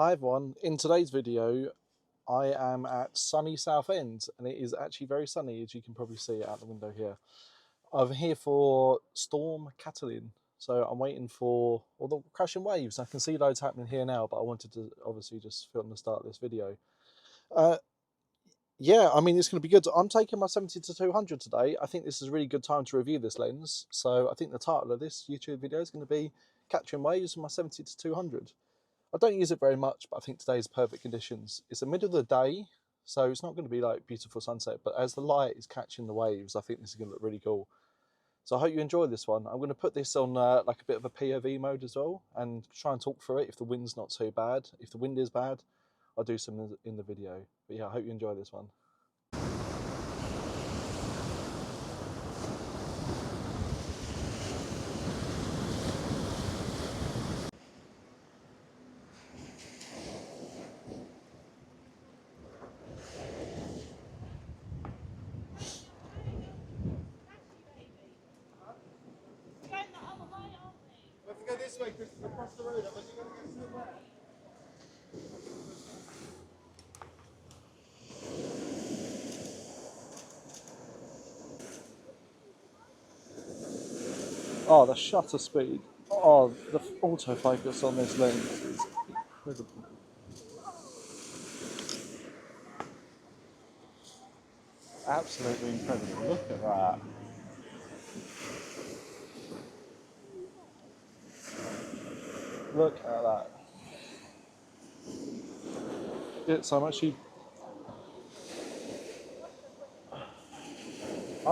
Hi everyone, in today's video I am at sunny Southend and it is actually very sunny, as you can probably see out the window here. I'm here for Storm Catalin, so I'm waiting for all the crashing waves. I can see loads happening here now, but I wanted to obviously just film the start of this video. Yeah, I mean, it's going to be good. I'm taking my 70-200 today. I think this is a really good time to review this lens, so I think the title of this YouTube video is going to be Capturing Waves with my 70-200. I don't use it very much, but I think today's perfect conditions. It's the middle of the day, so it's not going to be like beautiful sunset, but as the light is catching the waves, I think this is going to look really cool. So I hope you enjoy this one. I'm going to put this on like a bit of a POV mode as well, and try and talk through it if the wind's not too bad. If the wind is bad, I'll do some in the video. But yeah, I hope you enjoy this one. We have to go this way, Chris, across the road. Otherwise you're going to get somewhere. Oh, the shutter speed. Oh, the autofocus on this lens is incredible. Absolutely incredible. Look at that. Look at that. So I'm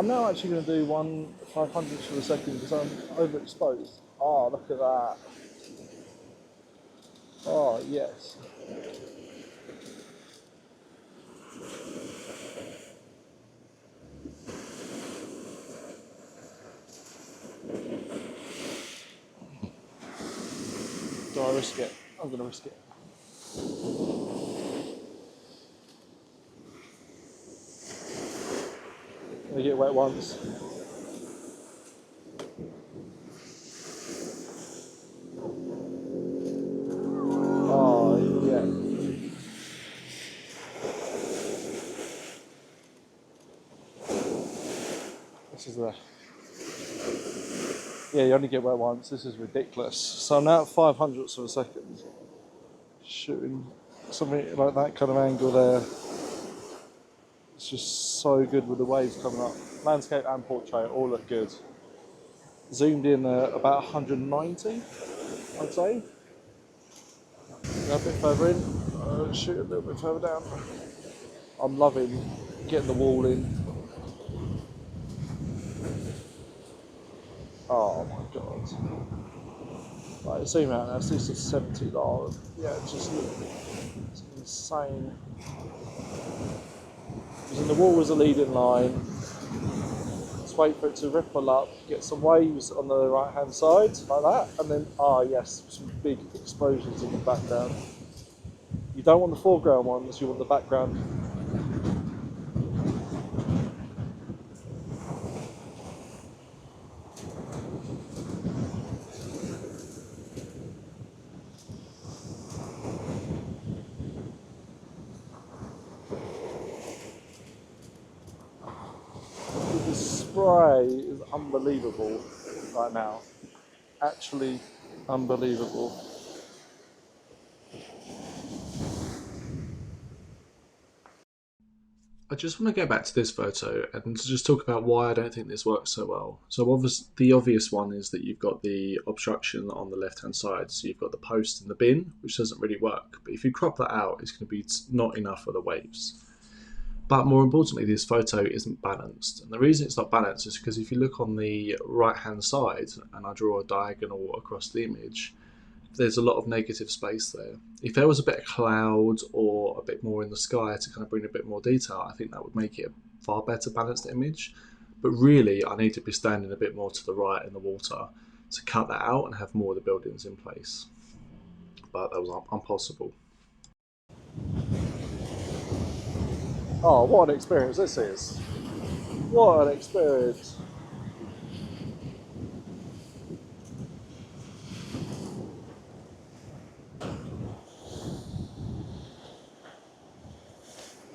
now actually going to do 1/500th of a second because I'm overexposed. Oh, look at that. Oh, yes. Do I risk it? I'm going to risk it. I get wet once. Oh, yeah. This is the... Yeah, you only get wet once. This is ridiculous. So I'm now at 500ths of a second. Shooting something like that kind of angle there. It's just so good with the waves coming up. Landscape and portrait all look good. Zoomed in about 190, I'd say. Go a bit further in, shoot a little bit further down. I'm loving getting the wall in. Oh my god. Like, zoom out now, this is 70 long. Yeah, it's insane. Using the wall as a leading line. Just wait for it to ripple up, get some waves on the right hand side, like that, and then, yes, some big explosions in the background. You don't want the foreground ones, you want the background. The spray is unbelievable right now. Actually unbelievable. I just want to go back to this photo and to just talk about why I don't think this works so well. So the obvious one is that you've got the obstruction on the left hand side, so you've got the post and the bin, which doesn't really work. But if you crop that out, it's going to be not enough for the waves. But more importantly, this photo isn't balanced. And the reason it's not balanced is because if you look on the right hand side and I draw a diagonal across the image, there's a lot of negative space there. If there was a bit of cloud or a bit more in the sky to kind of bring a bit more detail, I think that would make it a far better balanced image. But really, I need to be standing a bit more to the right in the water to cut that out and have more of the buildings in place. But that was impossible. Oh, what an experience this is. What an experience.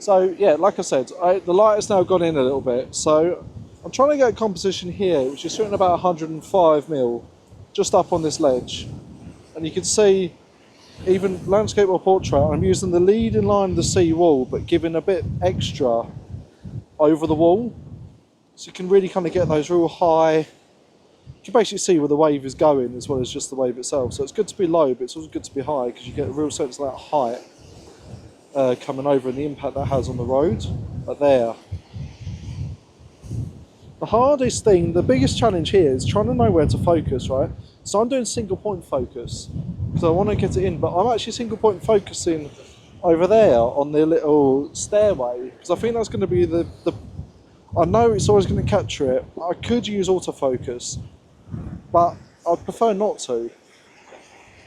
So yeah, like I said, the light has now gone in a little bit. So I'm trying to get a composition here, which is shooting about 105 mil, just up on this ledge, and you can see even landscape or portrait. I'm using the leading line of the sea wall, but giving a bit extra over the wall, so you can really kind of get those real high. You can basically see where the wave is going as well as just the wave itself. So it's good to be low, but it's also good to be high because you get a real sense of that height coming over and the impact that has on the road. But there. The hardest thing, the biggest challenge here is trying to know where to focus, right? So I'm doing single point focus because I want to get it in, but I'm actually single point focusing over there on the little stairway because I think that's going to be the I know it's always going to capture it. I could use autofocus, but I'd prefer not to,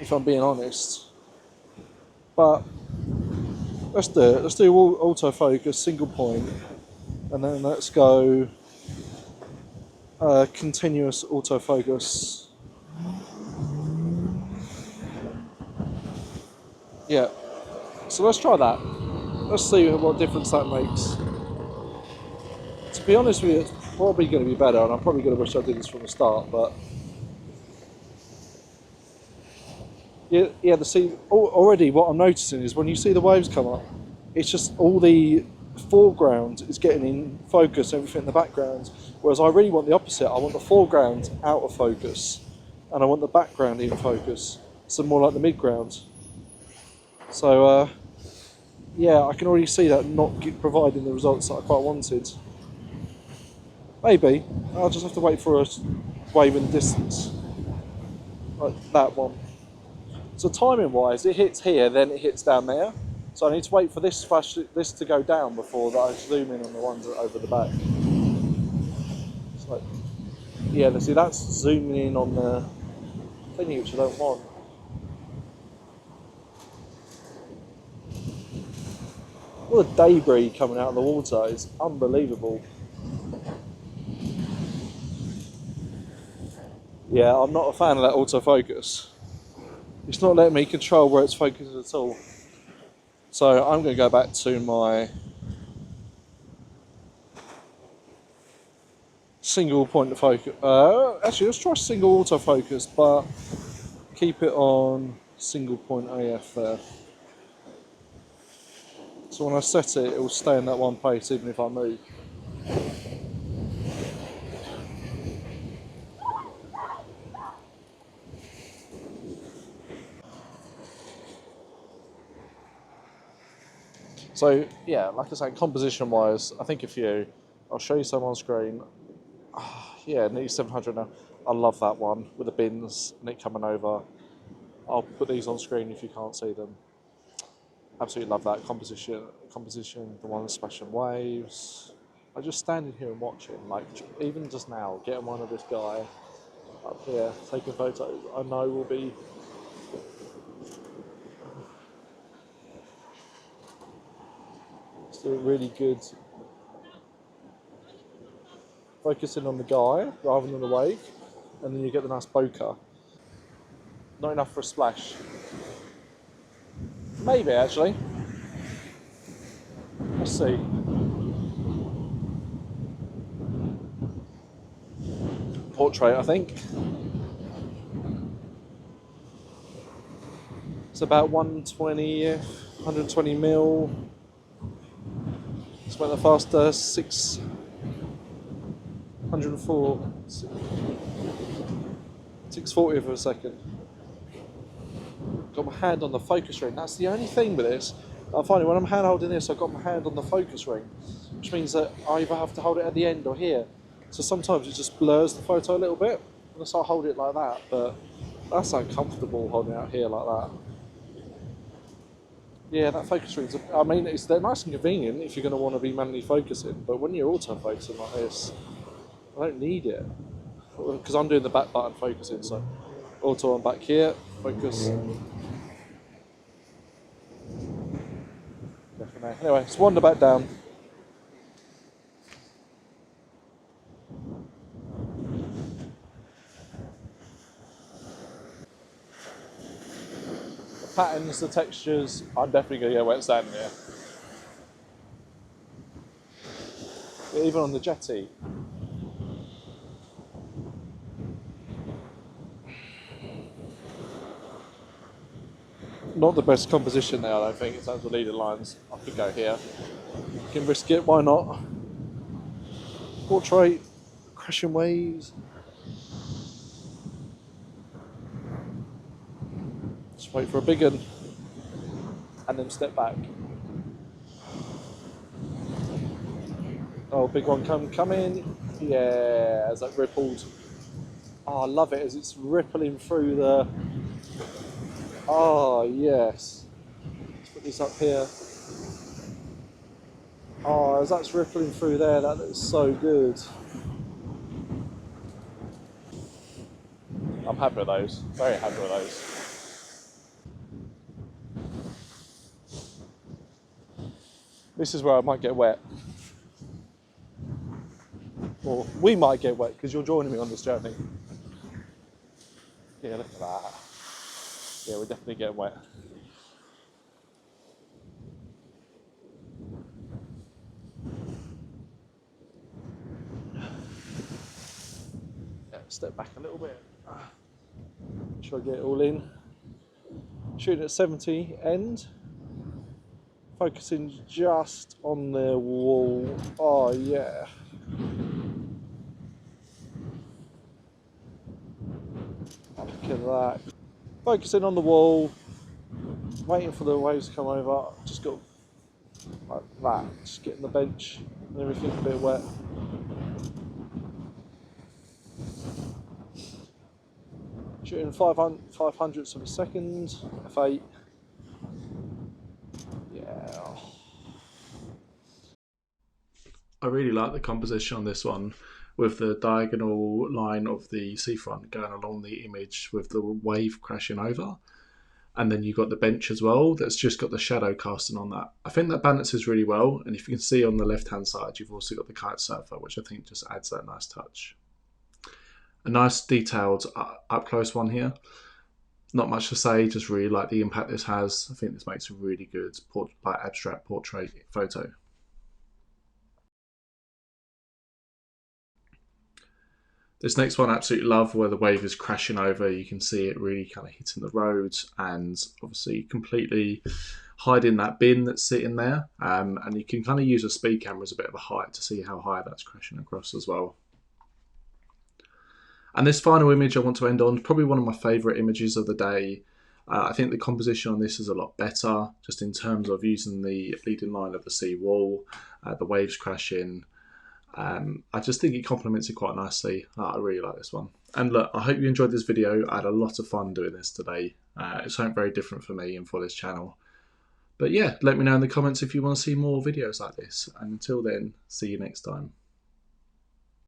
if I'm being honest. But let's do it. Let's do autofocus, single point, and then let's go continuous autofocus. Yeah. So let's try that. Let's see what difference that makes. To be honest with you, it's probably going to be better, and I'm probably going to wish I did this from the start, but yeah, the sea already. What I'm noticing is when you see the waves come up, it's just all the foreground is getting in focus, everything in the background. Whereas I really want the opposite. I want the foreground out of focus, and I want the background in focus, so more like the midground. So yeah, I can already see that not providing the results that I quite wanted. Maybe I'll just have to wait for a wave in the distance, like that one. So timing wise, it hits here, then it hits down there. So I need to wait for this to go down before that I zoom in on the ones over the back. So yeah, see that's zooming in on the thingy which I don't want. All the debris coming out of the water is unbelievable. Yeah, I'm not a fan of that autofocus. It's not letting me control where it's focused at all. So I'm going to go back to my single point of focus. Actually, let's try single autofocus, but keep it on single point AF there. So when I set it, it will stay in that one place even if I move. So yeah, like I say, composition wise, I think I'll show you some on screen. Yeah, Nikon 700 now. I love that one with the bins and it coming over. I'll put these on screen if you can't see them. Absolutely love that composition, the one splashing waves. I just standing here and watching, like even just now, getting one of this guy up here taking photos, I know will be still really good. Focusing on the guy rather than the wave, and then you get the nice bokeh. Not enough for a splash. Maybe actually. Let's see. Portrait, I think. It's about 120, 120 mil. It's went the faster, 604, 640 for a second. Got my hand on the focus ring. That's the only thing with this. I find it when I'm hand holding this, I've got my hand on the focus ring, which means that I either have to hold it at the end or here. So sometimes it just blurs the photo a little bit, and so I hold it like that. But that's uncomfortable holding it out here like that. Yeah, that focus ring. I mean, they're nice and convenient if you're going to want to be manually focusing. But when you're auto-focusing like this, I don't need it because I'm doing the back button focusing. So auto on back here, focus. Anyway, let's wander back down. The patterns, the textures, I'm definitely going to get wet standing here. even on the jetty. Not the best composition there, I don't think, in terms of leading lines. I could go here. You can risk it, why not? Portrait, crashing waves. Just wait for a big one and then step back. Oh, big one coming. Yeah, as that rippled. Oh, I love it as it's rippling through the. Oh, yes. Let's put this up here. Oh, as that's rippling through there, that looks so good. I'm happy with those. Very happy with those. This is where I might get wet. Or we might get wet because you're joining me on this journey. Yeah, look at that. Yeah, we're definitely getting wet. Yeah, step back a little bit. Try to get it all in. Shooting at 70 end. Focusing just on the wall. Oh yeah. Look at that. Focusing on the wall. Waiting for the waves to come over. Just got like that. Just getting the bench and everything a bit wet. Shooting 500ths of a second. F8. Yeah. I really like the composition on this one, with the diagonal line of the seafront going along the image with the wave crashing over. And then you've got the bench as well that's just got the shadow casting on that. I think that balances really well. And if you can see on the left-hand side, you've also got the kite surfer, which I think just adds that nice touch. A nice detailed up-close one here. Not much to say, just really like the impact this has. I think this makes a really good abstract portrait photo. This next one I absolutely love, where the wave is crashing over. You can see it really kind of hitting the road and obviously completely hiding that bin that's sitting there. And you can kind of use a speed camera as a bit of a height to see how high that's crashing across as well. And this final image I want to end on, probably one of my favourite images of the day. I think the composition on this is a lot better, just in terms of using the leading line of the sea wall, the waves crashing. I just think it complements it quite nicely. I really like this one. And look, I hope you enjoyed this video. I had a lot of fun doing this today. It's something very different for me and for this channel. But yeah, let me know in the comments if you want to see more videos like this. And until then, see you next time.